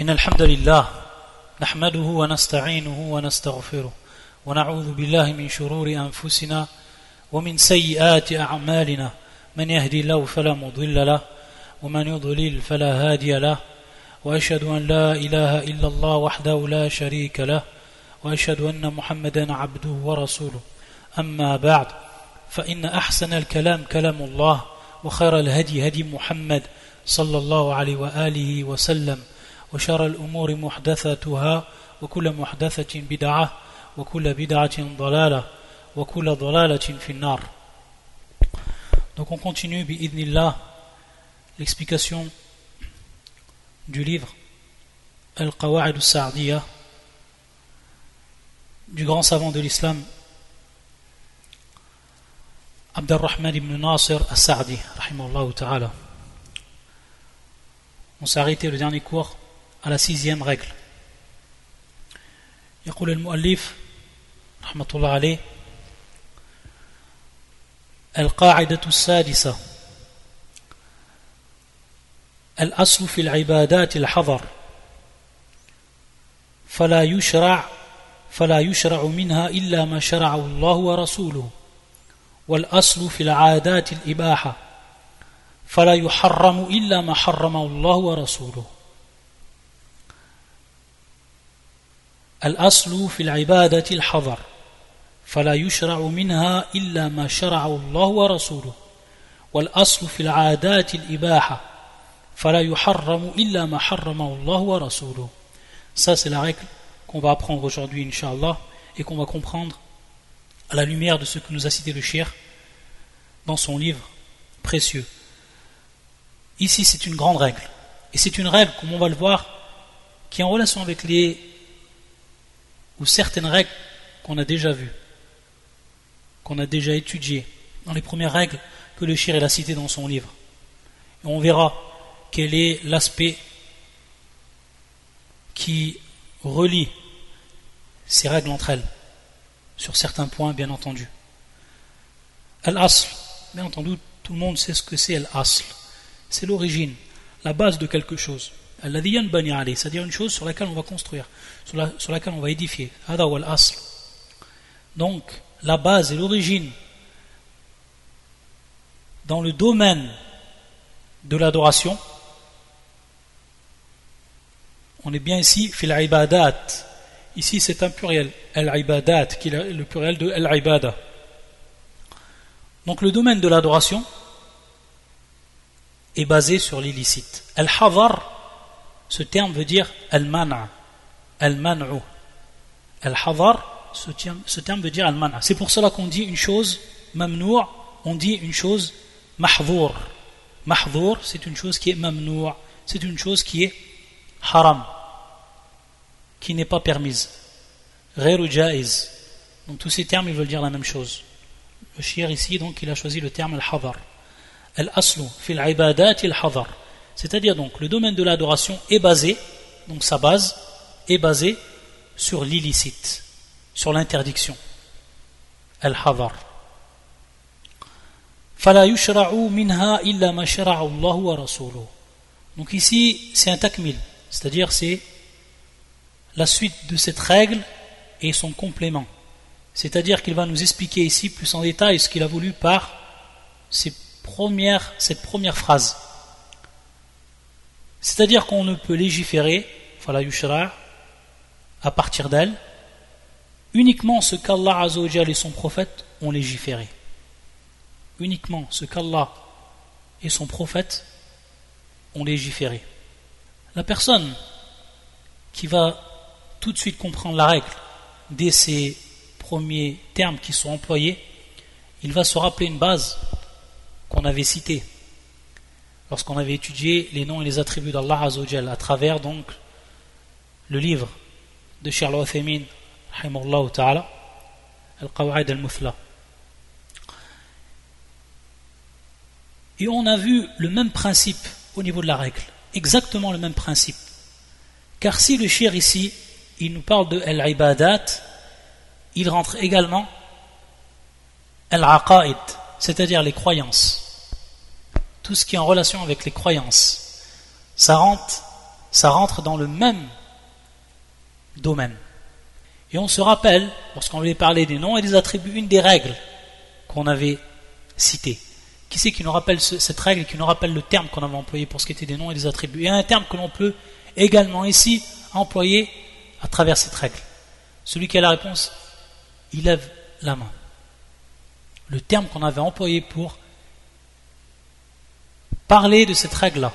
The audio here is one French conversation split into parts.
إن الحمد لله نحمده ونستعينه ونستغفره ونعوذ بالله من شرور أنفسنا ومن سيئات أعمالنا من يهدي الله فلا مضل له ومن يضلل فلا هادي له وأشهد أن لا إله إلا الله وحده لا شريك له وأشهد أن محمدا عبده ورسوله أما بعد فإن أحسن الكلام كلام الله وخير الهدي هدي محمد صلى الله عليه وآله وسلم وشر الأمور محدثاتها وكل محدثة بدعة وكل بدعة ضلالة وكل ضلالة في النار. Donc on continue bi'idhnillah l'explication du livre Al-Qawa'id al-Sa'diyya du grand savant de l'islam Abdurrahman ibn Nasir al-Sa'di rahimahullah ta'ala. On s'est arrêté le dernier cours à la 6e règle. يقول المؤلف رحمة الله عليه القاعدة السادسة الأصل في العبادات الحظر فلا يشرع منها إلا ما شرعه الله ورسوله والأصل في العادات الإباحة فلا يحرم إلا ما حرمه الله ورسوله. الأصل في العبادة الحظر فلا يشرع منها إلا ما شرعه الله ورسوله والأصل في العادات الإباحة فلا يحرم إلا ما حرمه الله ورسوله. Ça c'est la règle qu'on va apprendre aujourd'hui Inch'Allah et qu'on va comprendre à la lumière de ce que nous a cité le cheikh dans son livre précieux. Ici c'est une grande règle et c'est une règle, comme on va le voir, qui est en relation avec ou certaines règles qu'on a déjà vues, qu'on a déjà étudiées dans les premières règles que le cheikh a citées dans son livre. Et on verra quel est l'aspect qui relie ces règles entre elles, sur certains points bien entendu. Al-Asl, bien entendu, tout le monde sait ce que c'est Al-Asl. C'est l'origine, la base de quelque chose. Alladhi yanbani alayh, c'est-à-dire une chose sur laquelle on va construire, sur laquelle on va édifier. Hada wal asl. Donc, la base et l'origine dans le domaine de l'adoration, on est bien ici, fil ibadat. Ici, c'est un pluriel, al-ibadat, qui est le pluriel de al-ibada. Donc, le domaine de l'adoration est basé sur l'illicite. Al-hadar, ce terme veut dire al-mana', al-man'u. Al-hadar, ce terme veut dire al-mana'. C'est pour cela qu'on dit une chose mamnou', on dit une chose mahdhour. Mahdhour, c'est une chose qui est mamnou', c'est une chose qui est haram, qui n'est pas permise. Ghayru jaiz. Donc tous ces termes, ils veulent dire la même chose. Le cheikh ici, donc, il a choisi le terme al-hadar. Al-aslu fil ibadati al-hadar. C'est-à-dire donc le domaine de l'adoration est basé, donc sa base est basée sur l'illicite, sur l'interdiction. Al-hadar. Fala yushra'u minha illa ma shara'a Allah wa rasuluhu. Donc ici c'est un takmil, c'est-à-dire c'est la suite de cette règle et son complément. C'est-à-dire qu'il va nous expliquer ici plus en détail ce qu'il a voulu par cette première phrase. C'est-à-dire qu'on ne peut légiférer, fala yushra', à partir d'elle, uniquement ce qu'Allah Azza wa Jal et son prophète ont légiféré. Uniquement ce qu'Allah et son prophète ont légiféré. La personne qui va tout de suite comprendre la règle dès ces premiers termes qui sont employés, il va se rappeler une base qu'on avait citée lorsqu'on avait étudié les noms et les attributs d'Allah Azza wa Jal à travers donc le livre de Cheikh Al-Uthaymin rahimahullah ta'ala Al-Qawa'id al-Muthla. Et on a vu le même principe au niveau de la règle, exactement le même principe, car si le cheikh ici il nous parle de al-ibadat, il rentre également al-aqaid, c'est-à-dire les croyances. Tout ce qui est en relation avec les croyances, ça rentre ça rentre dans le même domaine. Et on se rappelle, lorsqu'on voulait parler des noms et des attributs, une des règles qu'on avait citées. Qui c'est qui nous rappelle cette règle, qui nous rappelle le terme qu'on avait employé pour ce qui était des noms et des attributs? Il y a un terme que l'on peut également ici employer à travers cette règle. Celui qui a la réponse, il lève la main. Le terme qu'on avait employé pour parler de cette règle-là,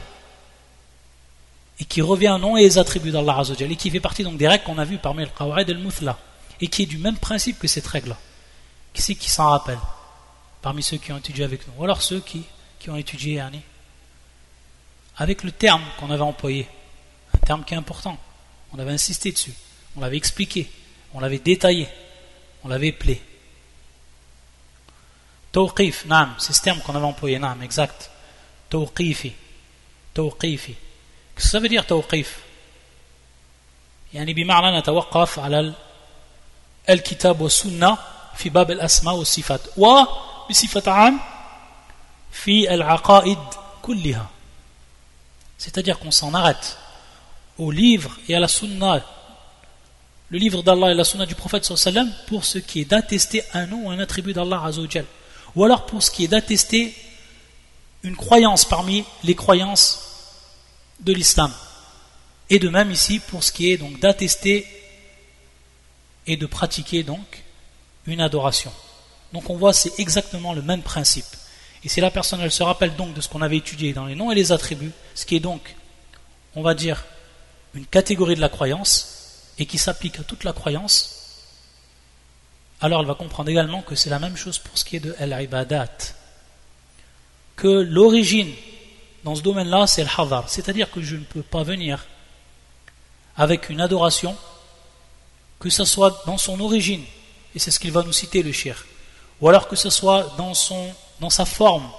et qui revient au nom et les attributs d'Allah Azza wa Jalla, et qui fait partie donc des règles qu'on a vues parmi le Qawa'id al-Muthla, et qui est du même principe que cette règle-là. Qui c'est qui s'en rappelle parmi ceux qui ont étudié avec nous, ou alors ceux qui ont étudié avec le terme qu'on avait employé, un terme qui est important, on avait insisté dessus, on l'avait expliqué, on l'avait détaillé, on l'avait appelé. Tawqif, naam, c'est ce terme qu'on avait employé, naam, exact. Tawqifi. Qu'est-ce que ça veut dire tawqif? يعني بمعنى نتوقف على الكتاب والسنة في باب الأسماء والصفات وبصفة عام في العقائد كلها. C'est-à-dire qu'on s'en arrête au livre et à la sunna, le livre d'Allah et la sunna du prophète sallallahu alayhi wa sallam, pour ce qui est d'attester un nom ou un attribut d'Allah azza wa jal, ou alors pour ce qui est d'attester une croyance parmi les croyances de l'islam, et de même ici pour ce qui est donc d'attester et de pratiquer donc une adoration. Donc on voit c'est exactement le même principe. Et si la personne elle se rappelle donc de ce qu'on avait étudié dans les noms et les attributs, ce qui est donc, on va dire, une catégorie de la croyance et qui s'applique à toute la croyance, alors elle va comprendre également que c'est la même chose pour ce qui est de al-ibadat, que l'origine dans ce domaine-là c'est le hadar, c'est-à-dire que je ne peux pas venir avec une adoration, que ce soit dans son origine, et c'est ce qu'il va nous citer le shir, ou alors que ce soit dans sa forme,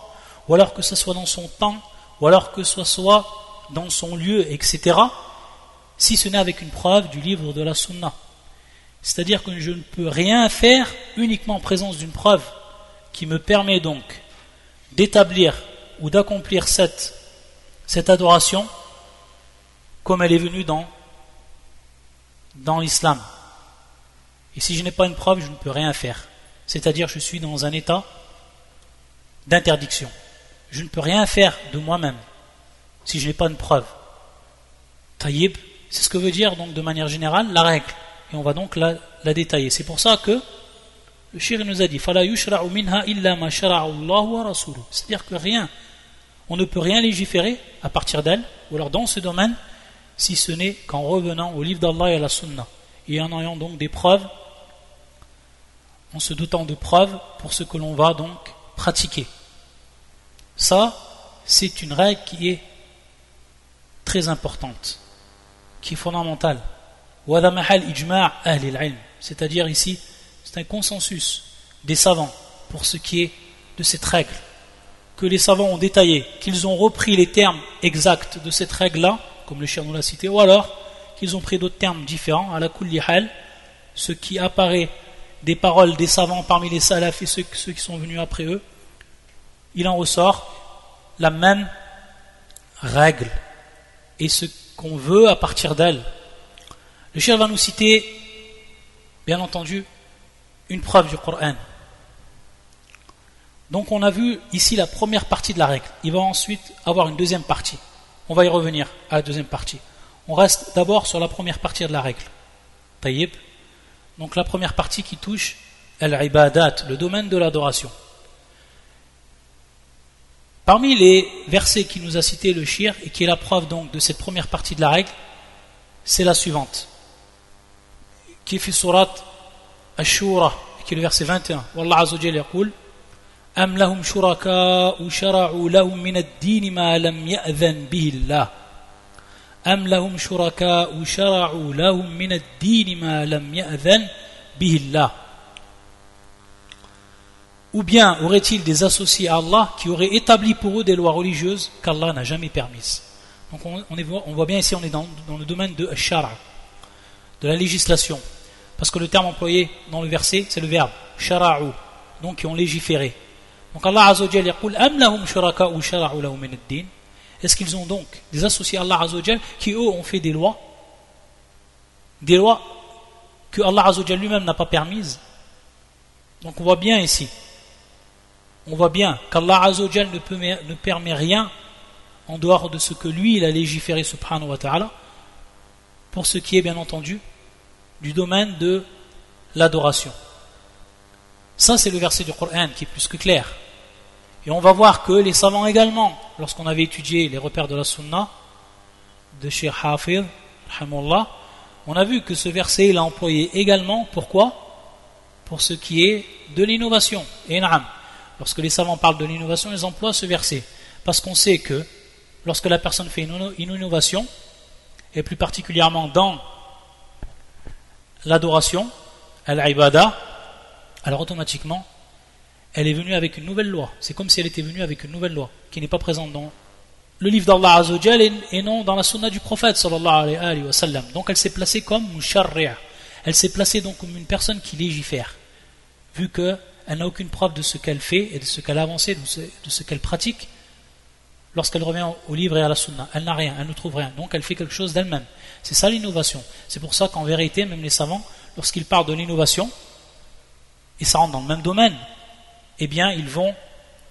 ou alors que ce soit dans son temps, ou alors que ce soit dans son lieu, etc., si ce n'est avec une preuve du livre de la sunna. C'est-à-dire que je ne peux rien faire uniquement en présence d'une preuve qui me permet donc d'établir ou d'accomplir cette adoration comme elle est venue dans l'islam. Et si je n'ai pas une preuve, je ne peux rien faire. C'est-à-dire je suis dans un état d'interdiction. Je ne peux rien faire de moi-même si je n'ai pas une preuve. Taïb, c'est ce que veut dire donc de manière générale la règle. Et on va donc la détailler. C'est pour ça que le shir nous a dit فَلَا يُشْرَعُ مِنْهَا إِلَّا مَا شَرَعُ اللَّهُ وَرَسُولُهُ. C'est-à-dire que on ne peut rien légiférer à partir d'elle, ou alors dans ce domaine, si ce n'est qu'en revenant au livre d'Allah et à la sunna, et en ayant donc des preuves, en se dotant de preuves pour ce que l'on va donc pratiquer. Ça, c'est une règle qui est très importante, qui est fondamentale. C'est-à-dire ici, c'est un consensus des savants pour ce qui est de cette règle, que les savants ont détaillé, qu'ils ont repris les termes exacts de cette règle-là, comme le shir nous l'a cité, ou alors qu'ils ont pris d'autres termes différents, à la kulli hal, ce qui apparaît des paroles des savants parmi les salafs et ceux qui sont venus après eux, il en ressort la même règle et ce qu'on veut à partir d'elle. Le shir va nous citer, bien entendu, une preuve du Coran. Donc on a vu ici la première partie de la règle. Il va ensuite avoir une deuxième partie. On va y revenir à la deuxième partie. On reste d'abord sur la première partie de la règle. Taïb. Donc la première partie qui touche al-ibadat, le domaine de l'adoration. Parmi les versets qui nous a cité le shir et qui est la preuve donc de cette première partie de la règle, c'est la suivante, qui est fi surat Ash-Shura, qui est le verset 21. Wallah azza wa jalla yaqul أم لهم شركاء شرعوا لهم من الدين ما لم يأذن به الله أم لهم شركاء شرعوا لهم من الدين ما لم يأذن به الله. Ou bien aurait-il des associés à Allah qui auraient établi pour eux des lois religieuses qu'Allah n'a jamais permises. Donc on voit bien ici, on est dans le domaine de shara, de la législation, parce que le terme employé dans le verset c'est le verbe shara'u, donc qui ont légiféré. Donc Allah Azza wa Jalla yaqul am lahum shuraka'u shara'u lahum min ad-din. Est-ce qu'ils ont donc des associés à Allah Azza wa Jal qui eux ont fait des lois que Allah Azza wa Jal lui-même n'a pas permises? Donc on voit bien ici, qu'Allah Azza wa Jal ne permet rien en dehors de ce que lui il a légiféré subhanahu wa ta'ala, pour ce qui est bien entendu du domaine de l'adoration. Ça c'est le verset du Coran qui est plus que clair. Et on va voir que les savants également, lorsqu'on avait étudié les repères de la Sunna de Cheikh Hafid, rahimahullah, on a vu que ce verset il a employé également, pourquoi? Pour ce qui est de l'innovation. Et na'am, lorsque les savants parlent de l'innovation, ils emploient ce verset. Parce qu'on sait que lorsque la personne fait une innovation, et plus particulièrement dans l'adoration, al-ibada, alors automatiquement, elle est venue avec une nouvelle loi. C'est comme si elle était venue avec une nouvelle loi, qui n'est pas présente dans le livre d'Allah Azza wa Jal et non dans la sunna du prophète sallallahu alayhi wa sallam. Donc elle s'est placée comme musharri'a. Elle s'est placée donc comme une personne qui légifère, vu qu'elle n'a aucune preuve de ce qu'elle fait et de ce qu'elle a avancé, de ce qu'elle pratique. Lorsqu'elle revient au livre et à la sunna, elle n'a rien, elle ne trouve rien, donc elle fait quelque chose d'elle-même. C'est ça l'innovation. C'est pour ça qu'en vérité, même les savants, lorsqu'ils parlent de l'innovation, et ça rentre dans le même domaine, eh bien ils vont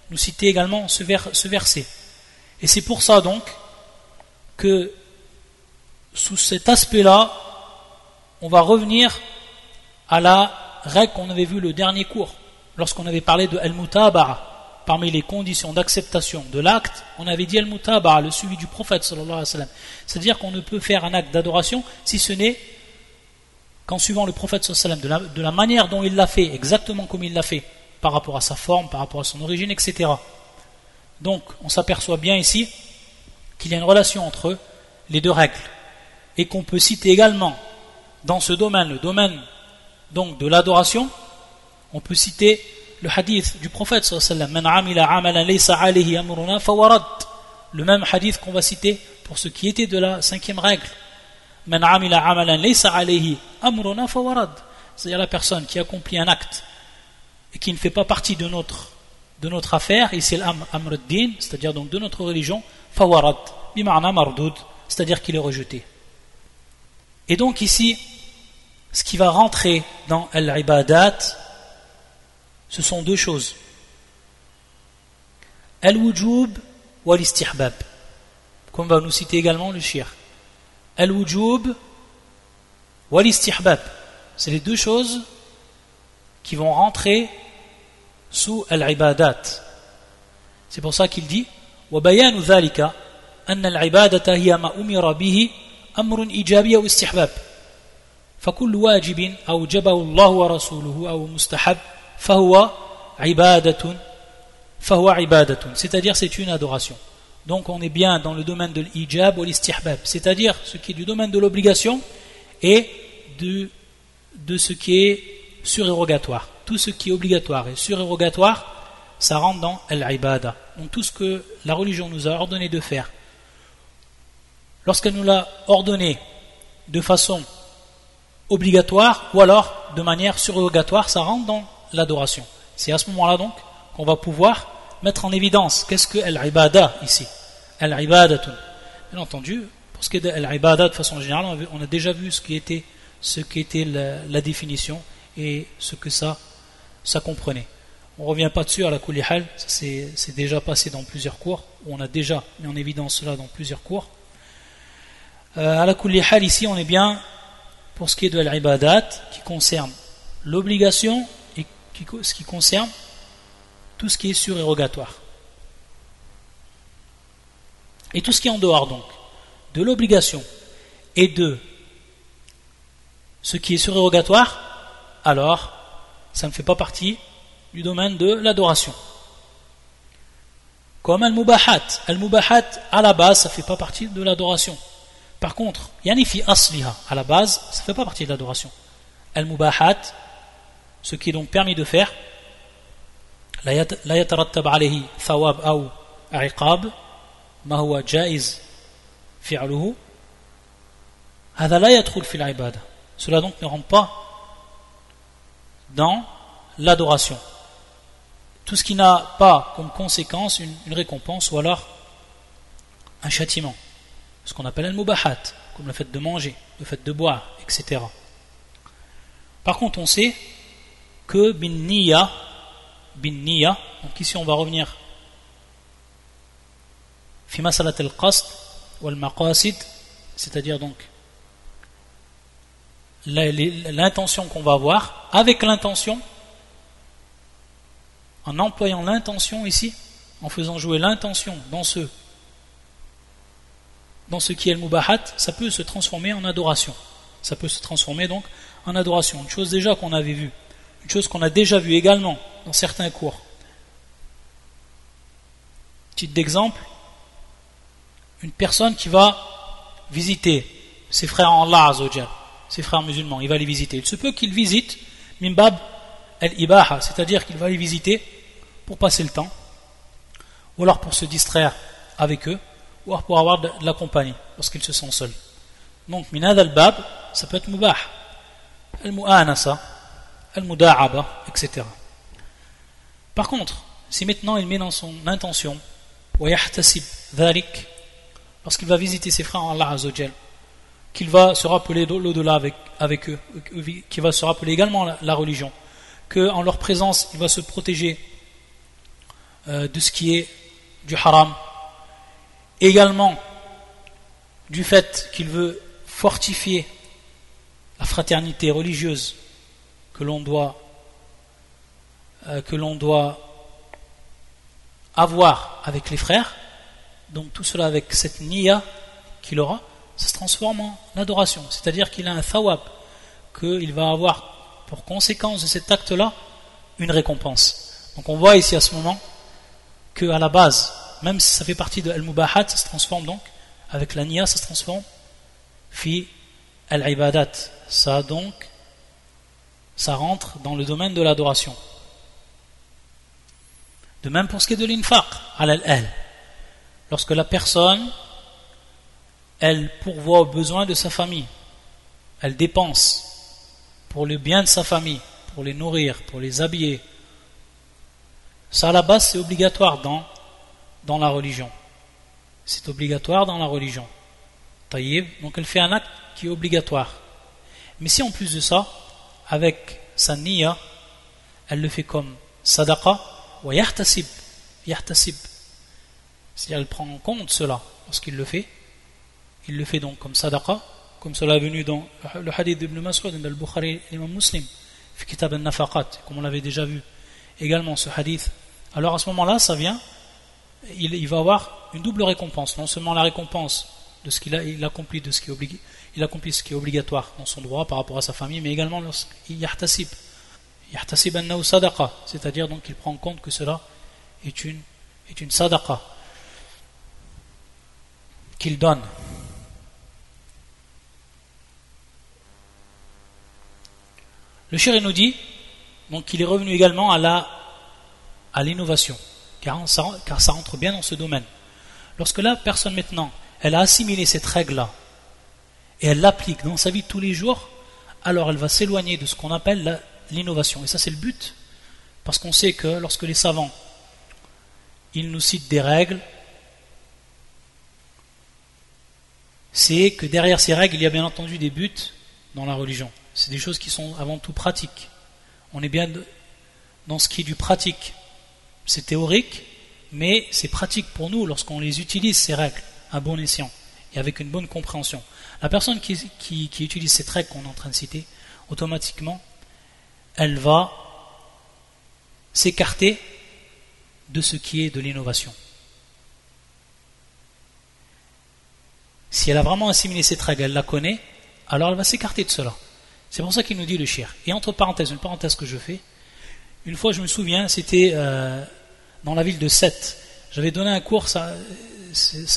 nous citer également ce verset. Et c'est pour ça donc que sous cet aspect-là, on va revenir à la règle qu'on avait vue le dernier cours, lorsqu'on avait parlé de al-mutaba'a. Parmi les conditions d'acceptation de l'acte, on avait dit al-mutaba'a, le suivi du prophète sallallahu alayhi wa sallam. C'est-à-dire qu'on ne peut faire un acte d'adoration si ce n'est qu'en suivant le prophète sallallahu alayhi wa sallam, de la manière dont il l'a fait, exactement comme il l'a fait, par rapport à sa forme, par rapport à son origine, etc. Donc, on s'aperçoit bien ici qu'il y a une relation entre les deux règles, et qu'on peut citer également dans ce domaine, le domaine donc de l'adoration, on peut citer le hadith du prophète sallallahu alayhi wa sallam, Man amila amalan laysa alayhi amruna fawarad, le même hadith qu'on va citer pour ce qui était de la cinquième règle, Man amila amalan laysa alayhi amruna fawarad, c'est-à-dire la personne qui accomplit un acte et qui ne fait pas partie de notre affaire, et c'est l'amr ad-din, c'est-à-dire donc de notre religion, fawarad, bima'na mardoud, c'est-à-dire qu'il est rejeté. Et donc ici, ce qui va rentrer dans al-ibadat, ce sont deux choses. Al-wujub wa l'istihbab, comme va nous citer également le shir. Al-wujub wa l'istihbab, c'est les deux choses qui vont rentrer sous al-ibadat. C'est pour ça qu'il dit wa bayanu dhalika anna al-ibadata hiya ma umira bihi amrun ijabi ou istihbab. فكل واجب أوجبه الله ورسوله أو مستحب فهو عبادة c'est-à-dire c'est une adoration. Donc on est bien dans le domaine de l'ijab ou l'istihbab, c'est-à-dire ce qui est du domaine de l'obligation et de ce qui est surérogatoire. Tout ce qui est obligatoire et surérogatoire, ça rentre dans al-ibada. Donc tout ce que la religion nous a ordonné de faire, lorsqu'elle nous l'a ordonné de façon obligatoire ou alors de manière surérogatoire, ça rentre dans l'adoration. C'est à ce moment-là donc qu'on va pouvoir mettre en évidence qu'est-ce que al-ibada ici. Al-ibadatun. Bien entendu, pour ce qui est de al-ibada de façon générale, on a déjà vu ce qui était la définition et ce que ça comprenait. On ne revient pas dessus à la kulli hal, c'est déjà passé dans plusieurs cours, on a déjà mis en évidence cela dans plusieurs cours. À la kulli hal ici, on est bien pour ce qui est de l'ibadat, qui concerne l'obligation et ce qui concerne tout ce qui est surérogatoire. Et tout ce qui est en dehors donc de l'obligation et de ce qui est surérogatoire, alors ça ne fait pas partie du domaine de l'adoration. Comme al-mubahat. Al-mubahat, à la base, ça ne fait pas partie de l'adoration. Par contre, yanifi asliha, à la base, ça ne fait pas partie de l'adoration. Al-mubahat, ce qui est donc permis de faire, la yatarattab alayhi thawab ou iqab, ma huwa jaiz fi'luhu, hadha la yadkhul fil ibada. Cela donc ne rentre pas dans l'adoration. Tout ce qui n'a pas comme conséquence une récompense ou alors un châtiment, ce qu'on appelle al-mubahat, comme le fait de manger, le fait de boire, etc. Par contre, on sait que bin niyya, donc ici on va revenir fi masalat al-qasd wal maqasid, c'est-à-dire donc l'intention qu'on va avoir, avec l'intention, en employant l'intention ici, en faisant jouer l'intention dans ce qui est le mubahat, ça peut se transformer en adoration. Ça peut se transformer donc en adoration. Une chose déjà qu'on avait vue, une chose qu'on a déjà vue également dans certains cours. Titre d'exemple, une personne qui va visiter ses frères en Allah Azza wa Jal, ses frères musulmans, il va les visiter. Il se peut qu'il visite mimbab al-ibaha, c'est-à-dire qu'il va les visiter pour passer le temps, ou alors pour se distraire avec eux, ou alors pour avoir de la compagnie, parce qu'ils se sentent seuls. Donc, minad al-bab, ça peut être mubah, al-mu'anasa, al-muda'aba, etc. Par contre, si maintenant il met dans son intention, wa yahtasib dhalik, lorsqu'il va visiter ses frères en Allah Azza wa Jal, qu'il va se rappeler l'au-delà avec eux, qu'il va se rappeler également la religion, qu'en leur présence il va se protéger de ce qui est du haram, également du fait qu'il veut fortifier la fraternité religieuse que l'on doit avoir avec les frères. Donc tout cela avec cette niya qu'il aura, ça se transforme en adoration, c'est-à-dire qu'il a un thawab, qu'il va avoir pour conséquence de cet acte-là une récompense. Donc on voit ici à ce moment qu'à la base, même si ça fait partie de al-mubahat, ça se transforme donc, avec la niya, ça se transforme fi al-ibadat. Ça rentre dans le domaine de l'adoration. De même pour ce qui est de l'infaq, al-al. Lorsque la personne, elle pourvoit aux besoins de sa famille, elle dépense pour le bien de sa famille, pour les nourrir, pour les habiller, ça à la base c'est obligatoire dans la religion. C'est obligatoire dans la religion. Taïb, donc elle fait un acte qui est obligatoire. Mais si en plus de ça, avec sa niya, elle le fait comme sadaqa wa yahtasib. C'est-à-dire elle prend en compte cela lorsqu'il le fait. Il le fait donc comme sadaqa, comme cela est venu dans le hadith d'Ibn Mas'ud, dans le Bukhari et l'imam Muslim, fi kitab al-nafaqat, comme on l'avait déjà vu également ce hadith. Alors à ce moment-là, ça vient, il va avoir une double récompense, non seulement la récompense de ce qu'il accomplit, de ce qui est obligé, il accomplit ce qui est obligatoire dans son droit par rapport à sa famille, mais également lorsqu'il yahtasib annahu sadaqa, c'est-à-dire donc qu'il prend en compte que cela est une sadaqa qu'il donne. Le shir nous dit donc qu'il est revenu également à l'innovation, car ça rentre bien dans ce domaine. Lorsque la personne maintenant, elle a assimilé cette règle-là, et elle l'applique dans sa vie de tous les jours, alors elle va s'éloigner de ce qu'on appelle l'innovation. Et ça c'est le but, parce qu'on sait que lorsque les savants, ils nous citent des règles, c'est que derrière ces règles, il y a bien entendu des buts dans la religion. C'est des choses qui sont avant tout pratiques. On est bien dans ce qui est du pratique. C'est théorique, mais c'est pratique pour nous lorsqu'on les utilise, ces règles, à bon escient, et avec une bonne compréhension. La personne qui utilise cette règle qu'on est en train de citer, automatiquement, elle va s'écarter de ce qui est de l'innovation. Si elle a vraiment assimilé cette règle, elle la connaît, alors elle va s'écarter de cela. C'est pour ça qu'il nous dit le shir. Et entre parenthèses, une parenthèse que je fais, une fois je me souviens, c'était dans la ville de Sète. J'avais donné un cours, ça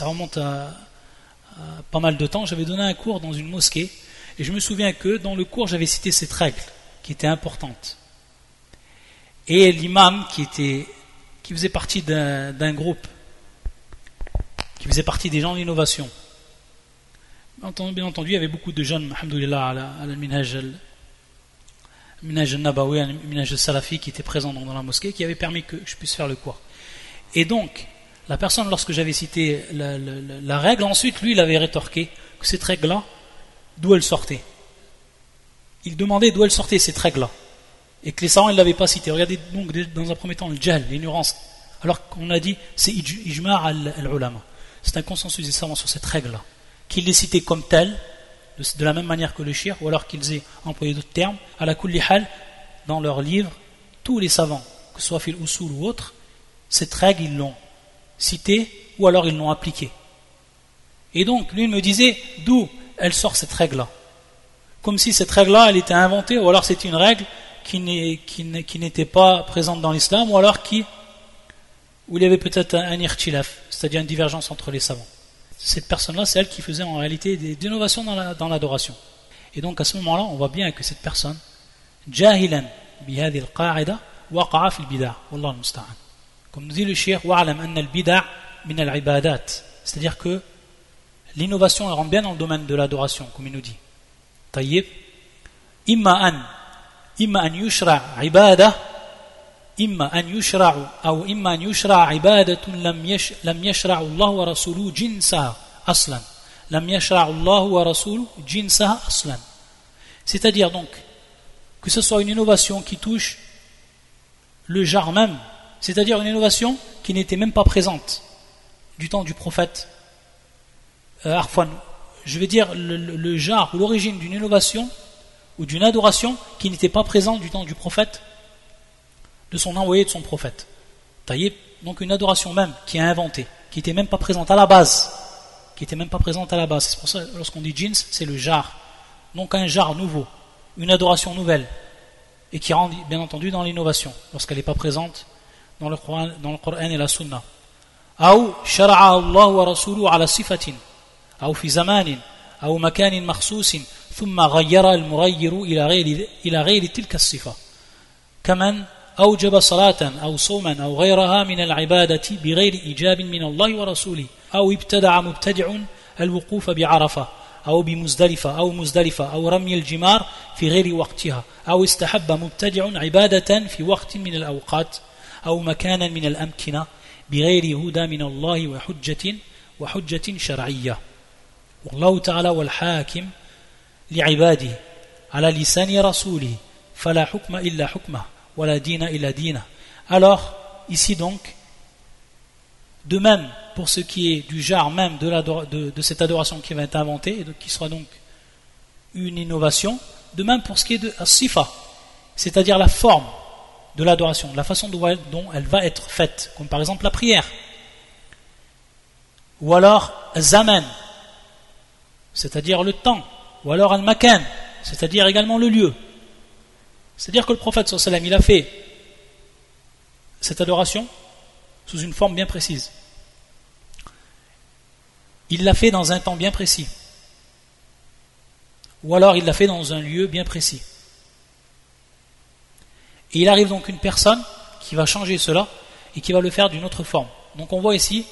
remonte à pas mal de temps, j'avais donné un cours dans une mosquée, et je me souviens que dans le cours j'avais cité cette règle, qui était importante. Et l'imam qui faisait partie d'un groupe, qui faisait partie des gens de l'innovation, bien entendu, il y avait beaucoup de jeunes, alhamdoulilah, à al-minhaj al-nabawi, al-minhaj al-salafi, qui étaient présents dans la mosquée, qui avaient permis que je puisse faire le cours. Et donc, La personne, lorsque j'avais cité la règle, ensuite, lui, il avait rétorqué que cette règle-là, d'où elle sortait. Il demandait d'où elle sortait, cette règle-là. Et que les savants ne l'avaient pas citée. Regardez donc, dans un premier temps, le jahl, l'ignorance. Alors qu'on a dit, c'est ijma' al-ulama. C'est un consensus des savants sur cette règle-là. Qu'ils les citaient comme telle, de la même manière que le shirk, ou alors qu'ils aient employé d'autres termes. À la kulli hal, dans leurs livres, tous les savants, que ce soit fil usul ou autre, cette règle, ils l'ont citée, ou alors ils l'ont appliquée. Et donc, lui, il me disait, d'où elle sort cette règle-là? Comme si cette règle-là, elle était inventée, ou alors c'était une règle qui n'était pas présente dans l'islam, ou alors où il y avait peut-être un irtilaf, c'est-à-dire une divergence entre les savants. Cette personne-là, c'est elle qui faisait en réalité des innovations dans l'adoration. Et donc à ce moment-là, on voit bien que cette personne, jahilan bihadi al-qa'ida, waqa'a fil bid'a, wallahu al-musta'an. Comme nous dit le cheikh, wa'alam anna al-bid'a min al-ibadat, c'est-à-dire que l'innovation elle rentre bien dans le domaine de l'adoration, comme il nous dit. Tayyib, imma an yushra' ibadah, إما أن يشرع أو إما أن يشرع عبادة لم يشرع الله ورسوله جنسها أصلا لم يشرع الله ورسوله جنسها أصلا. C'est-à-dire donc que ce soit une innovation qui touche le genre même, c'est-à-dire une innovation qui n'était même pas présente du temps du prophète. Je vais dire le genre ou l'origine d'une innovation ou d'une adoration qui n'était pas présente du temps du prophète, de son envoyé, de son prophète. Taïb, donc une adoration même qui est inventée, qui n'était même pas présente à la base. C'est pour ça, lorsqu'on dit jins, c'est le jar. Donc un jar nouveau, une adoration nouvelle, et qui rentre bien entendu dans l'innovation, lorsqu'elle n'est pas présente dans le Coran et la Sunna. Ou shara'a Allah wa rasuluhu ala sifatin, ou fi zamanin, ou makanin makhsusin, thumma ghayyara al-mughayyir ila ghayri tilka as-sifa. Kaman أوجب صلاة أو صوما أو غيرها من العبادة بغير إيجاب من الله ورسوله أو ابتدع مبتدع الوقوف بعرفة أو بمزدلفة أو رمي الجمار في غير وقتها أو استحب مبتدع عبادة في وقت من الأوقات أو مكانا من الأمكنة بغير هدى من الله وحجة شرعية والله تعالى والحاكم لعباده على لسان رسوله فلا حكم إلا حكمه. Alors, ici donc, de même pour ce qui est du genre même de cette adoration qui va être inventée, et qui sera donc une innovation, de même pour ce qui est de sifa, c'est-à-dire la forme de l'adoration, la façon dont elle va être faite, comme par exemple la prière, ou alors zaman, c'est-à-dire le temps, ou alors al-makan, c'est-à-dire également le lieu. C'est-à-dire que le prophète sallallahu alayhi wa sallam, il a fait cette adoration sous une forme bien précise. Il l'a fait dans un temps bien précis. Ou alors il l'a fait dans un lieu bien précis. Et il arrive donc une personne qui va changer cela et qui va le faire d'une autre forme. Donc on voit ici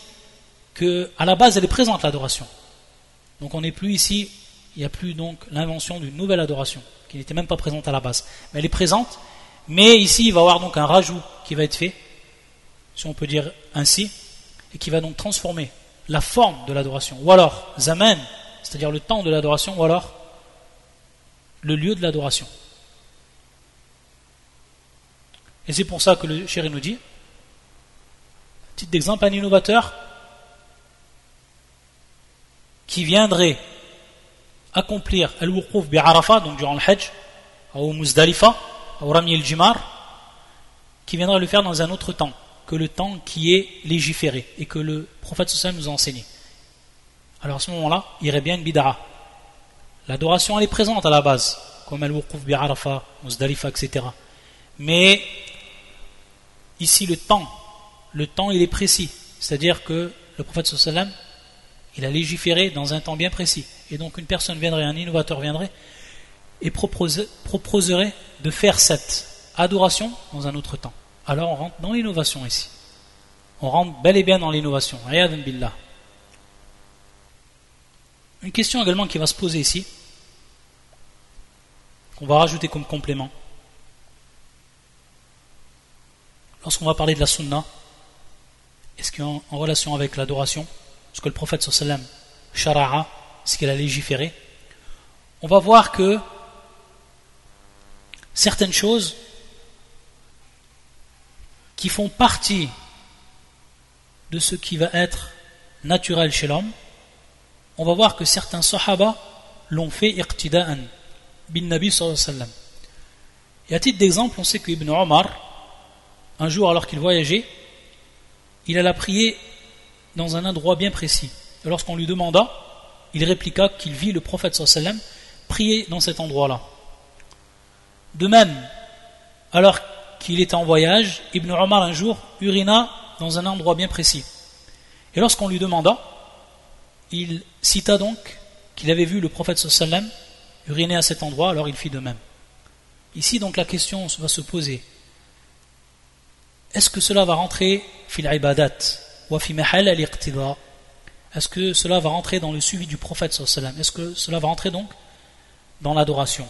qu'à la base elle est présente l'adoration. Donc on n'est plus ici, il n'y a plus donc l'invention d'une nouvelle adoration qui n'était même pas présente à la base. Mais elle est présente, mais ici il va y avoir donc un rajout qui va être fait, si on peut dire ainsi, et qui va donc transformer la forme de l'adoration, ou alors zaman, c'est-à-dire le temps de l'adoration, ou alors le lieu de l'adoration. Et c'est pour ça que le chéri nous dit, titre d'exemple, un innovateur qui viendrait accomplir al-wuquf bi Arafah, donc durant le Hajj, ou Muzdalifa, ou Rami al-Jimar, qui viendra le faire dans un autre temps que le temps qui est légiféré et que le prophète sallallahu nous a enseigné. Alors à ce moment-là, il y aurait bien une bid'a. L'adoration elle est présente à la base, comme al-wuquf bi Arafah, Muzdalifa, etc. Mais ici le temps il est précis, c'est-à-dire que le prophète sallallahu il a légiféré dans un temps bien précis. Et donc une personne viendrait, un innovateur viendrait et proposerait de faire cette adoration dans un autre temps. Alors on rentre dans l'innovation ici. On rentre bel et bien dans l'innovation. Ayadun billah. Une question également qui va se poser ici, qu'on va rajouter comme complément. Lorsqu'on va parler de la sunna, est-ce qu'il est en relation avec l'adoration, ce que le prophète sallallahu alayhi wa sallam shara'a, ce qu'il a légiféré, on va voir que certaines choses qui font partie de ce qui va être naturel chez l'homme, on va voir que certains sahaba l'ont fait iqtida'an bin Nabi sallallahu alayhi wa sallam. Et à titre d'exemple, on sait qu'Ibn Omar, un jour alors qu'il voyageait, il alla prier dans un endroit bien précis. Et lorsqu'on lui demanda, il répliqua qu'il vit le prophète sallallahu alayhi wa sallam prier dans cet endroit-là. De même, alors qu'il était en voyage, Ibn Omar un jour urina dans un endroit bien précis. Et lorsqu'on lui demanda, il cita donc qu'il avait vu le prophète sallallahu alayhi wa sallam uriner à cet endroit, alors il fit de même. Ici donc la question va se poser, est-ce que cela va rentrer fil ibadat wa fi mahal al-iqtida? Est-ce que cela va rentrer dans le suivi du prophète sallallahu alayhi wa sallam? Est-ce que cela va rentrer donc dans l'adoration?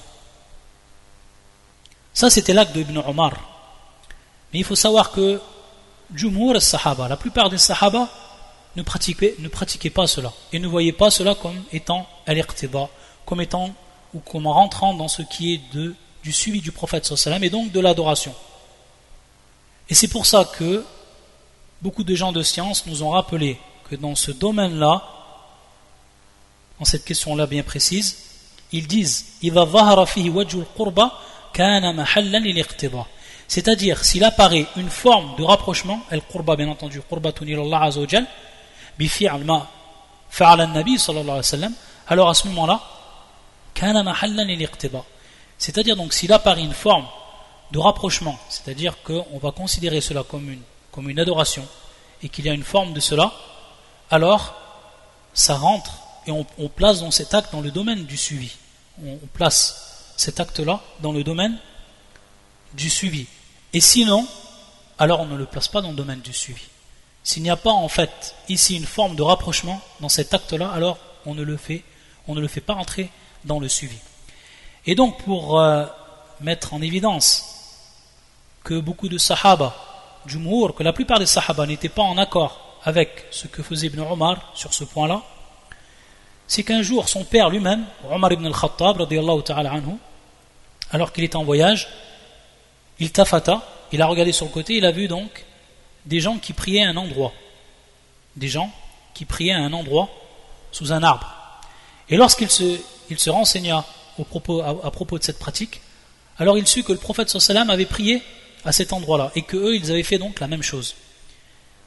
Ça c'était l'acte de Ibn Omar. Mais il faut savoir que Jumhur as-Sahaba, la plupart des Sahaba ne pratiquaient pas cela et ne voyaient pas cela comme étant al-iqtida, comme étant ou comme rentrant dans ce qui est du suivi du prophète sallallahu alayhi wa sallam et donc de l'adoration. Et c'est pour ça que beaucoup de gens de science nous ont rappelé que dans ce domaine-là, dans cette question-là bien précise, ils disent إِذَا ظَهَرَ فِيهِ وَجْهُ الْقُرْبَ كَانَ مَحَلًّا لِلْإِقْتِضَاءِ. C'est-à-dire, s'il apparaît une forme de rapprochement, al-qurba bien entendu, qurbatun ila Allah azza wa jal, bi fi'l ma fa'ala an-nabi sallallahu alayhi wa sallam, alors à ce moment-là, kana mahallan lil-iqtida. C'est-à-dire donc s'il apparaît une forme de rapprochement, c'est-à-dire qu'on va considérer cela comme une adoration et qu'il y a une forme de cela, alors ça rentre et on place dans cet acte dans le domaine du suivi. On place cet acte-là dans le domaine du suivi. Et sinon, alors on ne le place pas dans le domaine du suivi. S'il n'y a pas en fait ici une forme de rapprochement dans cet acte-là, alors on ne le fait pas rentrer dans le suivi. Et donc pour mettre en évidence que beaucoup de sahaba, jumhur, que la plupart des sahaba n'étaient pas en accord avec ce que faisait Ibn Omar sur ce point-là, c'est qu'un jour son père lui-même, Omar ibn al-Khattab radiyallahu ta'ala anhu, alors qu'il était en voyage, il tafata, il a regardé sur le côté, il a vu donc des gens qui priaient à un endroit. Des gens qui priaient à un endroit sous un arbre. Et lorsqu'il se renseigna à propos de cette pratique, alors il sut que le prophète sallallahu alayhi wa sallam avait prié à cet endroit-là et que eux ils avaient fait donc la même chose.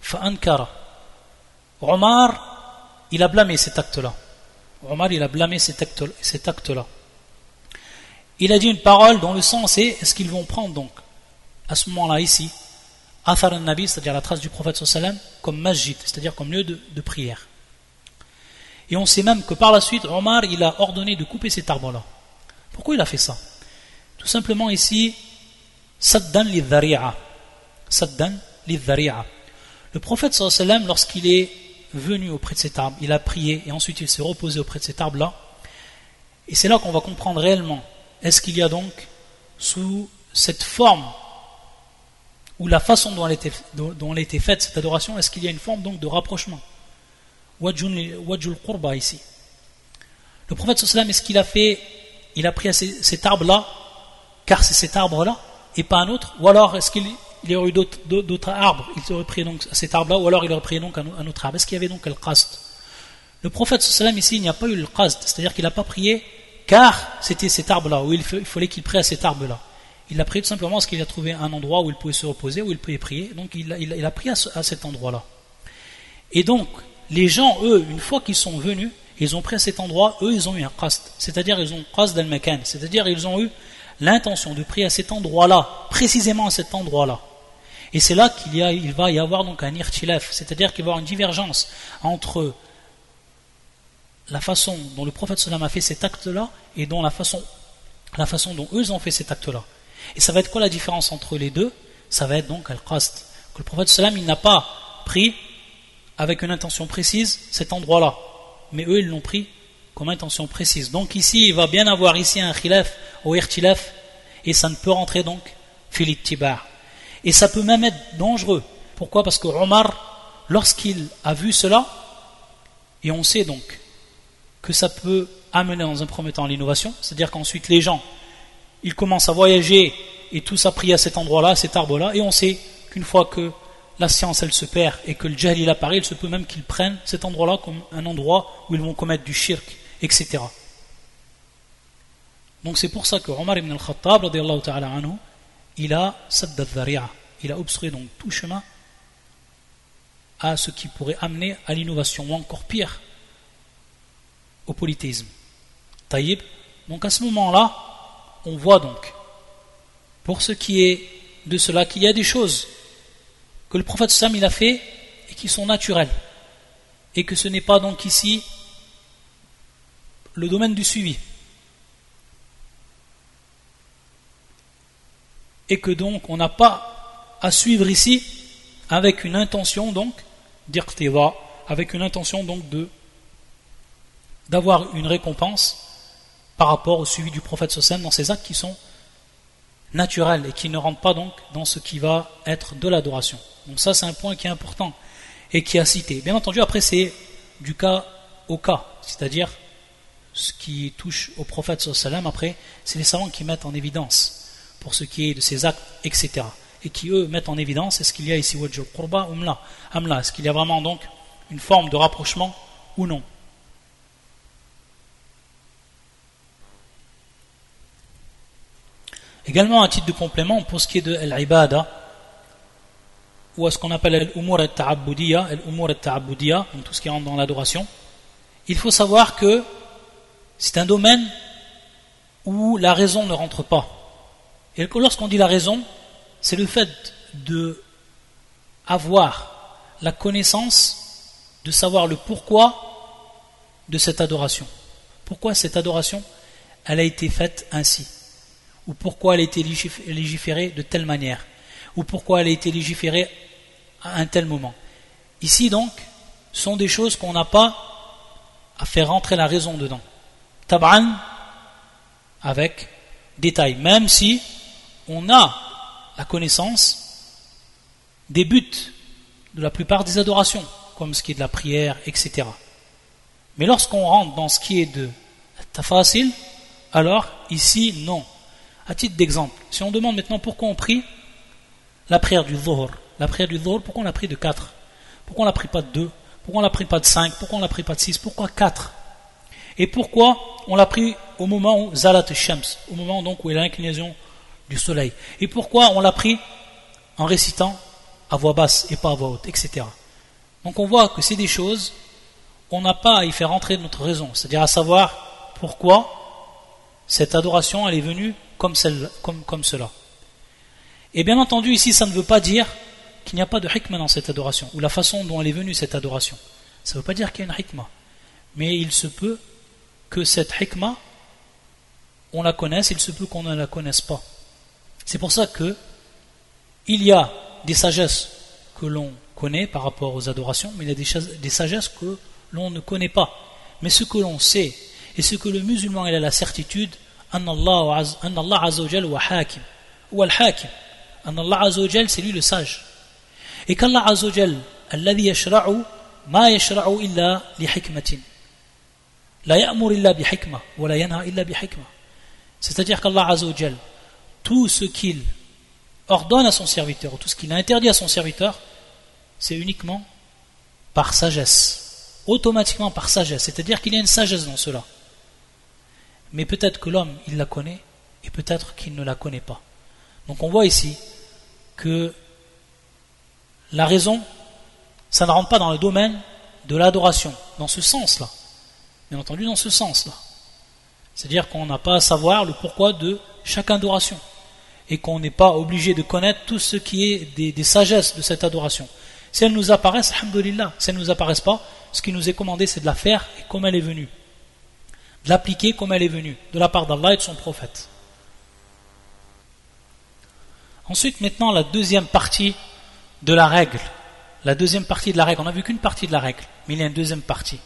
Fa'ankara. Omar, il a blâmé cet acte-là. Omar, il a blâmé cet acte-là. Il a dit une parole dont le sens est-ce qu'ils vont prendre donc à ce moment-là ici Athar al-Nabi, c'est-à-dire la trace du prophète sallallahu alayhi wa sallam, comme masjid, c'est-à-dire comme lieu de prière. Et on sait même que par la suite Omar il a ordonné de couper cet arbre-là. Pourquoi il a fait ça? Tout simplement ici saddan lidhari'a. Saddan lidhari'a. Le prophète sallallahu alayhi wa sallam, lorsqu'il est venu auprès de cet arbre, il a prié et ensuite il s'est reposé auprès de cet arbre-là. Et c'est là qu'on va comprendre réellement, est-ce qu'il y a donc sous cette forme ou la façon dont elle était faite cette adoration, est-ce qu'il y a une forme donc de rapprochement? Wajjul qurba ici. Le prophète sallallahu alayhi wa sallam, est-ce qu'il a fait, il a pris cet arbre-là car c'est cet arbre-là et pas un autre, ou alors est-ce qu'il y aurait eu d'autres arbres, il aurait pris donc cet arbre-là, ou alors il aurait pris donc un autre arbre? Est-ce qu'il y avait donc le qasd? Le prophète sallallahu alayhi wa sallam ici, il n'y a pas eu le qasd, c'est-à-dire qu'il n'a pas prié car c'était cet arbre-là, où il fallait qu'il prie à cet arbre-là. Il a prié tout simplement parce qu'il a trouvé un endroit où il pouvait se reposer, où il pouvait prier, donc il a prié à cet endroit-là. Et donc, les gens, eux, une fois qu'ils sont venus, ils ont pris à cet endroit, eux, ils ont eu un qasd, c'est-à-dire ils ont qasd al-makan, c'est-à-dire ils ont eu l'intention de prier à cet endroit-là, précisément à cet endroit-là. Et c'est là qu'il va y avoir donc un irtilaf, c'est-à-dire qu'il va y avoir une divergence entre la façon dont le prophète sallam a fait cet acte-là et dont la façon dont eux ont fait cet acte-là. Et ça va être quoi la différence entre les deux? Ça va être donc al-qasd, que le prophète sallam il n'a pas pris avec une intention précise cet endroit-là, mais eux ils l'ont pris comme intention précise. Donc ici il va bien avoir ici un khilaf ou irtilaf, et ça ne peut rentrer donc fil ittiba'. Et ça peut même être dangereux. Pourquoi? Parce que Omar lorsqu'il a vu cela, et on sait donc que ça peut amener dans un premier temps à l'innovation, c'est-à-dire qu'ensuite les gens, ils commencent à voyager et tous a pris à cet endroit-là, à cet arbre-là, et on sait qu'une fois que la science elle se perd et que le jahl il apparaît, il se peut même qu'ils prennent cet endroit-là comme un endroit où ils vont commettre du shirk, etc. Donc c'est pour ça que Omar ibn al-Khattab radiyallahu ta'ala anhu, il a sadda al-dhari'a, il a obstrué donc tout chemin à ce qui pourrait amener à l'innovation, ou encore pire, au polythéisme. Taïb. Donc à ce moment-là, on voit donc, pour ce qui est de cela, qu'il y a des choses que le prophète Sam il a fait et qui sont naturelles, et que ce n'est pas donc ici le domaine du suivi, et que donc on n'a pas à suivre ici avec une intention donc d'irtiwa, avec une intention donc d'avoir une récompense par rapport au suivi du prophète Sam dans ces actes qui sont naturels et qui ne rentrent pas donc dans ce qui va être de l'adoration. Donc ça c'est un point qui est important et qui est à citer. Bien entendu après c'est du cas au cas, c'est-à-dire ce qui touche au prophète sallam, après c'est les savants qui mettent en évidence pour ce qui est de ses actes, etc. Et qui eux mettent en évidence est-ce qu'il y a ici wajh al-qurba ou amla, est-ce qu'il y a vraiment donc une forme de rapprochement ou non. Également, à titre de complément, pour ce qui est de l'ibada, ou à ce qu'on appelle l'umur al-ta'abbudiyya, donc tout ce qui rentre dans l'adoration, il faut savoir que c'est un domaine où la raison ne rentre pas. Et lorsqu'on dit la raison, c'est le fait de avoir la connaissance, de savoir le pourquoi de cette adoration. Pourquoi cette adoration, elle a été faite ainsi, ou pourquoi elle a été légiférée de telle manière, ou pourquoi elle a été légiférée à un tel moment. Ici donc, sont des choses qu'on n'a pas à faire rentrer la raison dedans. Tab'an, avec détail, même si on a la connaissance des buts de la plupart des adorations, comme ce qui est de la prière, etc. Mais lorsqu'on rentre dans ce qui est de tafasil, alors ici non. À titre d'exemple, si on demande maintenant pourquoi on prie la prière du dhuhr, pourquoi on l'a pris de 4? Pourquoi on l'a pris pas de 2? Pourquoi on l'a pris pas de 5? Pourquoi on l'a pris pas de 6? Pourquoi 4? Et pourquoi on l'a pris au moment où zalat shams, au moment donc où il y a l'inclinaison du soleil? Et pourquoi on l'a pris en récitant à voix basse et pas à voix haute, etc. Donc on voit que c'est des choses, on n'a pas à y faire entrer notre raison, c'est-à-dire à savoir pourquoi cette adoration elle est venue comme cela. Et bien entendu ici ça ne veut pas dire qu'il n'y a pas de hikmah dans cette adoration, ou la façon dont elle est venue cette adoration. Ça ne veut pas dire qu'il y a une hikmah, mais il se peut que cette hikmah on la connaisse, il se peut qu'on ne la connaisse pas. C'est pour ça que il y a des sagesses que l'on connaît par rapport aux adorations, mais il y a des sagesses que l'on ne connaît pas. Mais ce que l'on sait, et ce que le musulman il a la certitude, Anna Allah Azza wa Jal wa hakim, ou al-hakim. Anna Allah Azza wa Jal, c'est lui le sage. Et qu'Allah Azza wa Jal, alladhi yashra'u ma yashra'u illa li hikmatin. La ya'mur illa bi hikmah, wa la yanha illa bi hikmah. C'est-à-dire qu'Allah Azza wa Jal, tout ce qu'il ordonne à son serviteur, ou tout ce qu'il interdit à son serviteur, c'est uniquement par sagesse, automatiquement par sagesse, c'est-à-dire qu'il y a une sagesse dans cela. Mais peut-être que l'homme, il la connaît, et peut-être qu'il ne la connaît pas. Donc on voit ici que la raison, ça ne rentre pas dans le domaine de l'adoration, dans ce sens-là. Bien entendu, dans ce sens-là. C'est-à-dire qu'on n'a pas à savoir le pourquoi de chaque adoration, et qu'on n'est pas obligé de connaître tout ce qui est des sagesses de cette adoration. Si elles nous apparaissent, alhamdoulilah. Si elles ne nous apparaissent pas, ce qui nous est commandé, c'est de la faire et comme elle est venue. De l'appliquer comme elle est venue, de la part d'Allah et de son prophète. Ensuite, maintenant, la deuxième partie de la règle. La deuxième partie de la règle. On n'a vu qu'une partie de la règle, mais il y a une deuxième partie.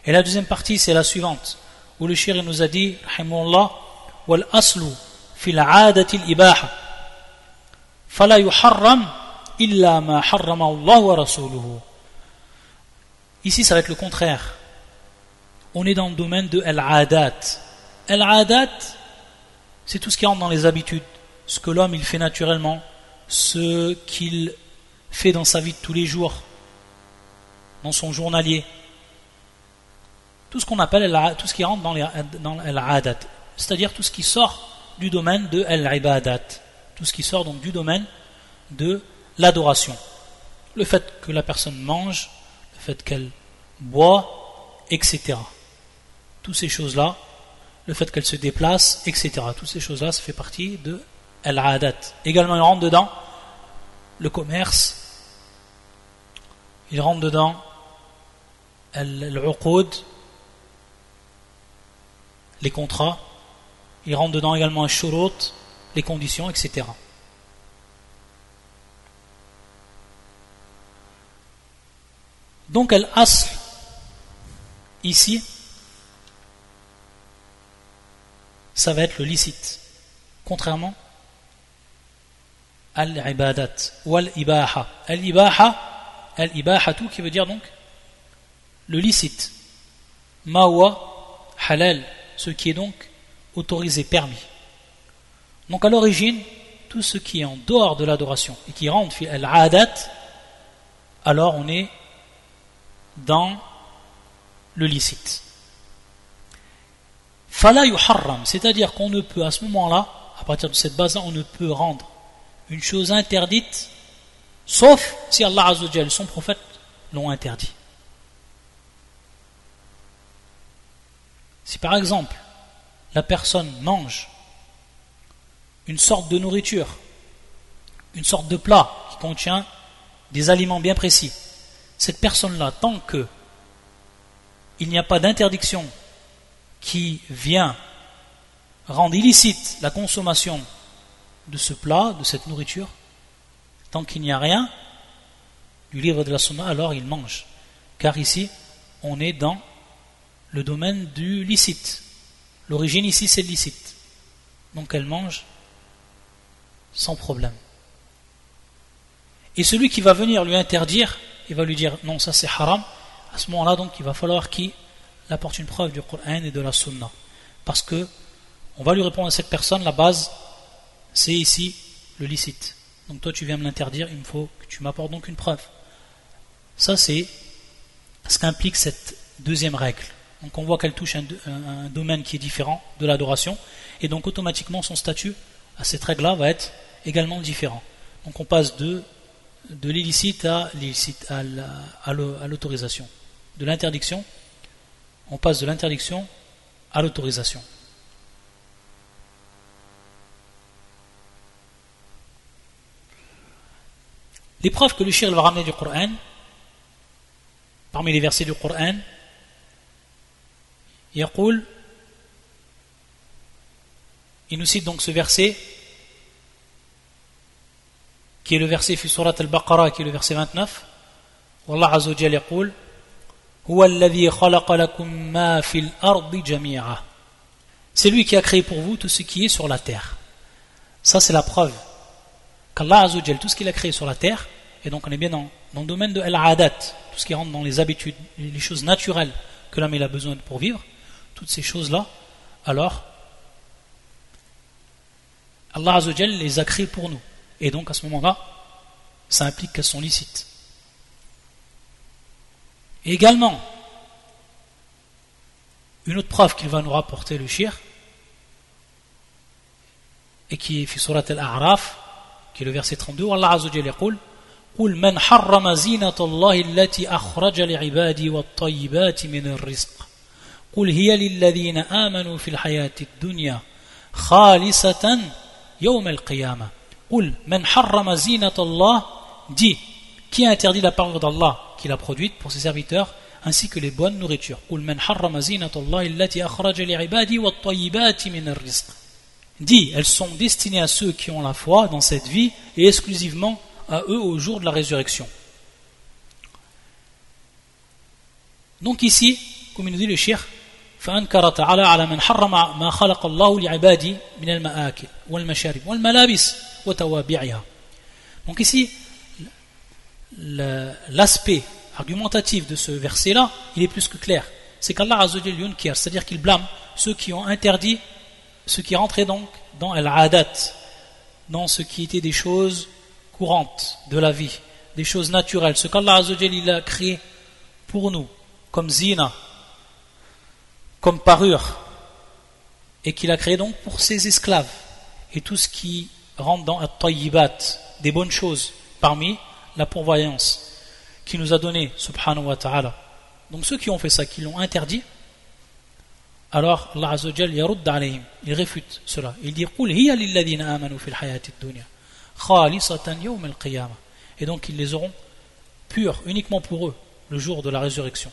Et la deuxième partie, c'est la suivante, où le shir nous a dit, rahimahullah, wal aslu fil aadati al-ibaha, fala yuharram illa ma harrama Allah wa rasuluhu. Ici, ça va être le contraire. On est dans le domaine de al-adat. Al-adat, c'est tout ce qui rentre dans les habitudes, ce que l'homme il fait naturellement, ce qu'il fait dans sa vie de tous les jours, dans son journalier. Tout ce qu'on appelle tout ce qui rentre dans al-adat, c'est-à-dire tout ce qui sort du domaine de al-ibadat, tout ce qui sort donc du domaine de l'adoration. Le fait que la personne mange, le fait qu'elle boit, etc. Toutes ces choses-là, le fait qu'elle se déplace, etc. Toutes ces choses-là, ça fait partie de al-adat. Également, il rentre dedans le commerce, il rentre dedans al-uqud, les contrats, il rentre dedans également al-shurut, les conditions, etc. Donc al-asl, ici, ça va être le licite, contrairement à al-ibadat ou al-ibaha. Al-ibaha, tout qui veut dire donc le licite. Mawa halal, ce qui est donc autorisé, permis. Donc à l'origine, tout ce qui est en dehors de l'adoration et qui rentre fi al-adat, alors on est dans le licite. Fala yuharram, c'est-à-dire qu'on ne peut à ce moment-là, à partir de cette base-là, on ne peut rendre une chose interdite, sauf si Allah Azza wa Jalla, son prophète, l'ont interdit. Si par exemple, la personne mange une sorte de nourriture, une sorte de plat qui contient des aliments bien précis, cette personne-là, tant que il n'y a pas d'interdiction qui vient rendre illicite la consommation de ce plat, de cette nourriture, tant qu'il n'y a rien du livre de la Sunna, alors il mange. Car ici, on est dans le domaine du licite. L'origine ici, c'est licite. Donc elle mange sans problème. Et celui qui va venir lui interdire, il va lui dire non, ça c'est haram. À ce moment-là, donc, il va falloir qu'il apporte une preuve du Coran et de la Sunna. Parce que on va lui répondre à cette personne, la base, c'est ici le licite. Donc toi, tu viens me l'interdire, il me faut que tu m'apportes donc une preuve. Ça, c'est ce qu'implique cette deuxième règle. Donc on voit qu'elle touche un domaine qui est différent de l'adoration, et donc automatiquement son statut à cette règle-là va être également différent. Donc on passe de l'illicite à l'autorisation. De l'interdiction, on passe de l'interdiction à l'autorisation. Les preuves que le shir va ramener du Coran, parmi les versets du Coran, il nous cite donc ce verset qui est le verset fi surat al-Baqarah, qui est le verset 29, où Allah Azza wa Jalla yaqul huwa alladhi khalaqa lakum ma fil ardi jami'a, c'est lui qui a créé pour vous tout ce qui est sur la terre. Ça c'est la preuve qu'Allah Azza wa Jalla, tout ce qu'il a créé sur la terre, et donc on est bien dans le domaine de al-adat, tout ce qui rentre dans les habitudes, les choses naturelles que l'homme il a besoin pour vivre, toutes ces choses-là, alors Allah Azza wa Jalla les a créées pour nous. Et donc à ce moment-là, ça implique qu'elles sont licites. Et également, une autre preuve qu'il va nous rapporter le shir, et qui est fi surat al-A'raf, qui est le verset 32, où Allah Azza wa Jalla yaqul قل من حرم زينة الله التي أخرج لعبادي والطيبات من الرزق قل هي للذين آمنوا في الحياة الدنيا خالصة يوم القيامة قل من حرم زينة الله, dit qui a interdit la parure d'Allah qu'il a produite pour ses serviteurs ainsi que les bonnes nourritures. قل من حرم زينة الله التي أخرج لعبادي والطيبات من الرزق, dit elles sont destinées à ceux qui ont la foi dans cette vie et exclusivement à eux au jour de la résurrection. Donc ici, comme il nous dit le shir, فأنكر تعالى على من حرم ما خلق الله لعباده من المآكل والمشارب والملابس وتوابعها. Donc ici, l'aspect argumentatif de ce verset-là, il est plus que clair. C'est qu'Allah Azza wa Jal yunkir, c'est-à-dire qu'il blâme ceux qui ont interdit, ceux qui rentraient donc dans al-adat, dans ce qui était des choses courantes de la vie, des choses naturelles, ce qu'Allah Azza wa Jal il a créé pour nous, comme zina, comme parure, et qu'il a créé donc pour ses esclaves, et tout ce qui rentre dans at-tayyibat, des bonnes choses, parmi la pourvoyance qui nous a donné subhanahu wa ta'ala. Donc ceux qui ont fait ça, qui l'ont interdit, alors Allah Azza wa Jal yarudd alayhim, il réfute cela. Il dit qul hiya lilladhina amanu fil hayati ad-dunya khalisatan yawm al-qiyamah. Et donc ils les auront purs uniquement pour eux le jour de la résurrection.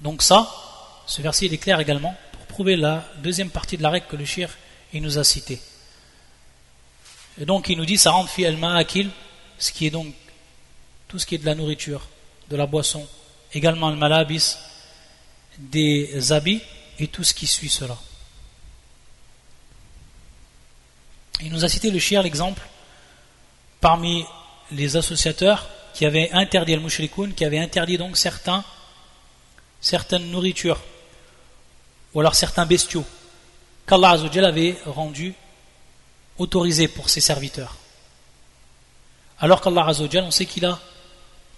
Donc ça, ce verset il est clair également pour prouver la deuxième partie de la règle que le shir il nous a citée. Et donc il nous dit ça rentre fi al-ma'akil, ce qui est donc tout ce qui est de la nourriture, de la boisson, également le malabis, des habits et tout ce qui suit cela. Il nous a cité le shir l'exemple parmi les associateurs qui avaient interdit al-mushrikoun, qui avaient interdit donc certaines nourritures ou alors certains bestiaux qu'Allah Azza wa Jal avait rendu autorisés pour ses serviteurs. Alors qu'Allah Azza wa Jal, on sait qu'il a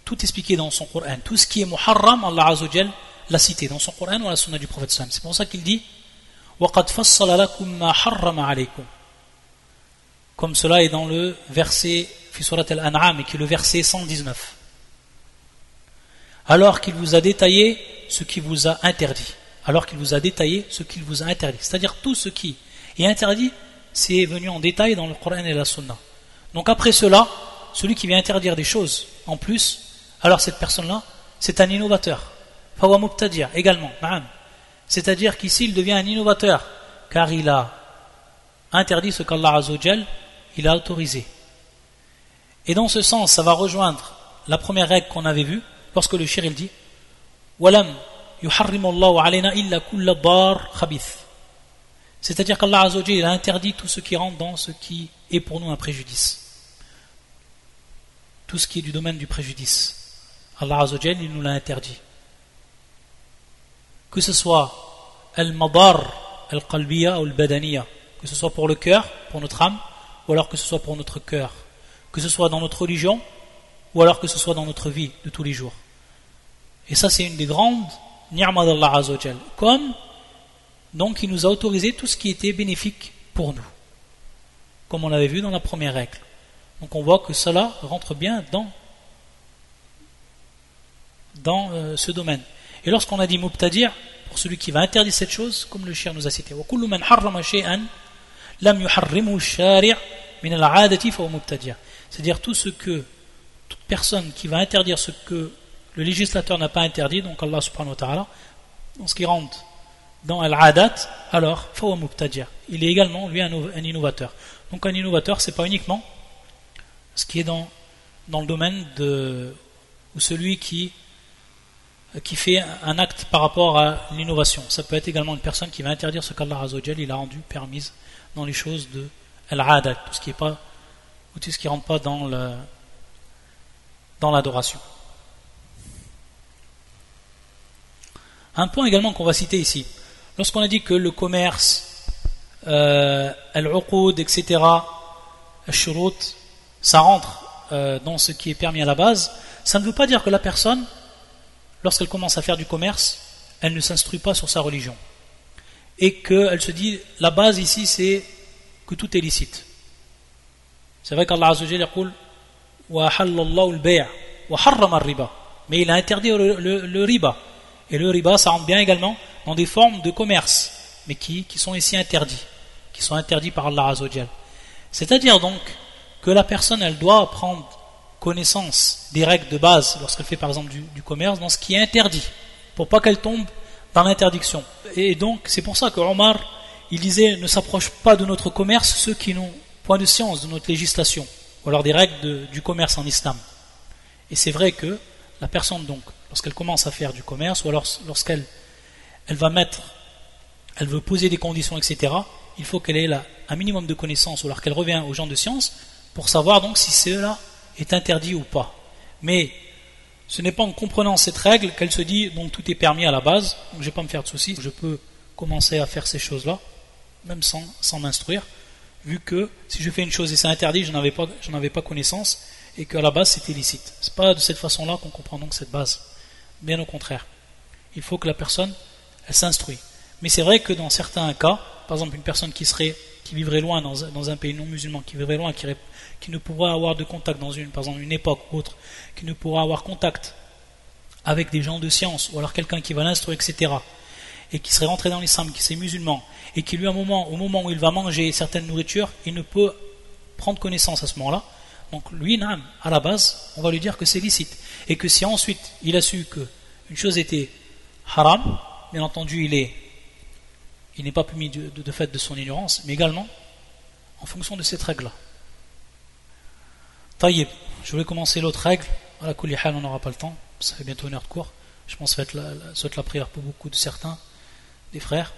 tout expliqué dans son Coran. Tout ce qui est muharram, Allah Azza wa Jal l'a cité dans son Coran ou la sunna du prophète sallam. C'est pour ça qu'il dit وَقَدْ فَصَّلَ لَكُمْ مَا حَرَّمَ عَلَيْكُمْ. Comme cela est dans le verset fi surat al-An'am et qui est le verset 119. Alors qu'il vous a détaillé ce qui vous a interdit. Alors qu'il vous a détaillé ce qu'il vous a interdit. C'est-à-dire tout ce qui est interdit, c'est venu en détail dans le Coran et la sunna. Donc après cela, celui qui vient interdire des choses en plus, alors cette personne-là, c'est un innovateur. Fawa mubtadi' également, c'est-à-dire qu'ici il devient un innovateur, car il a interdit ce qu'Allah Azza wa Jal il a autorisé. Et dans ce sens, ça va rejoindre la première règle qu'on avait vue, lorsque le shir il dit Walam yuharrimu Allahu alayna illa kulla dar khabith. C'est-à-dire qu'Allah Azza wa Jal il a interdit tout ce qui rentre dans ce qui est pour nous un préjudice. Tout ce qui est du domaine du préjudice. Allah Azza wa Jal il nous l'a interdit. Que ce soit al-madar al-qalbiya ou al-badaniya, que ce soit pour le cœur, pour notre âme, ou alors que ce soit pour notre cœur, que ce soit dans notre religion, ou alors que ce soit dans notre vie de tous les jours. Et ça c'est une des grandes ni'ma d'Allah Azza wa Jal. Comme donc il nous a autorisé tout ce qui était bénéfique pour nous, comme on l'avait vu dans la première règle. Donc on voit que cela rentre bien dans ce domaine. Et lorsqu'on a dit mubtadi', pour celui qui va interdire cette chose, comme le shir nous a cité, wa kullu man harrama shay'an lam yuharrimu ash-shari' min al-'adati fa huwa mubtadi'. C'est-à-dire toute personne qui va interdire ce que le législateur n'a pas interdit, donc Allah subhanahu wa ta'ala, dans ce qui rentre dans al-'adat, alors fa huwa mubtadi'. Il est également lui un innovateur. Donc un innovateur, c'est pas uniquement ce qui est dans le domaine ou celui qui fait un acte par rapport à l'innovation. Ça peut être également une personne qui va interdire ce qu'Allah Azza wa Jal il a rendu permise dans les choses de al-adat, tout ce qui est pas ou tout ce qui rentre pas dans l'adoration. Un point également qu'on va citer ici. Lorsqu'on a dit que le commerce, al-uqud, etc., al-shurut, ça rentre dans ce qui est permis à la base, ça ne veut pas dire que la personne, lorsqu'elle commence à faire du commerce, elle ne s'instruit pas sur sa religion. Et qu'elle se dit, la base ici, c'est que tout est licite. C'est vrai qu'Allah Azza wa Jalla dit wa halallahu al-bay' wa harrama ar-riba. Mais il a interdit le riba. Et le riba, ça rentre bien également dans des formes de commerce, mais qui sont ici interdits, qui sont interdits par Allah Azza wa Jalla. C'est-à-dire donc que la personne, elle doit prendre connaissance des règles de base lorsqu'elle fait par exemple du commerce dans ce qui est interdit pour pas qu'elle tombe dans l'interdiction. Et donc c'est pour ça que Omar il disait ne s'approche pas de notre commerce ceux qui n'ont point de science de notre législation ou alors des règles du commerce en islam. Et c'est vrai que la personne donc lorsqu'elle commence à faire du commerce ou alors lorsqu'elle elle veut poser des conditions etc., il faut qu'elle ait là un minimum de connaissances ou alors qu'elle revient aux gens de science pour savoir donc si cela est interdit ou pas. Mais Ce n'est pas en comprenant cette règle qu'elle se dit donc tout est permis à la base, donc je ne vais pas me faire de soucis, je peux commencer à faire ces choses-là, même sans m'instruire, vu que si je fais une chose et c'est interdit, je n'en avais pas connaissance, et qu'à la base c'était licite. C'est pas de cette façon-là qu'on comprend donc cette base. Bien au contraire. Il faut que la personne, elle s'instruit. Mais c'est vrai que dans certains cas, par exemple une personne qui vivrait loin dans un pays non musulman, qui vivrait loin, qui ne pourra avoir de contact par exemple une époque ou autre, qui ne pourra avoir contact avec des gens de science, ou alors quelqu'un qui va l'instruire, etc., et qui serait rentré dans l'islam, qui serait musulman, et qui lui au moment où il va manger certaines nourritures, il ne peut prendre connaissance à ce moment-là. Donc lui, à la base, on va lui dire que c'est licite, et que si ensuite il a su qu'une chose était haram, bien entendu il n'est pas puni de fait de son ignorance, mais également en fonction de cette règle-là. Taïeb, je voulais commencer l'autre règle. À la kulli hal, on n'aura pas le temps, ça fait bientôt 1 heure de cours. Je pense que ça va être la prière pour beaucoup de certains des frères.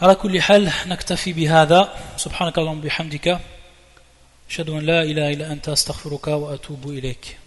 على كل حال نكتفي بهذا سبحانك اللهم وبحمدك أشهد أن لا إله إلا أنت أستغفرك وأتوب إليك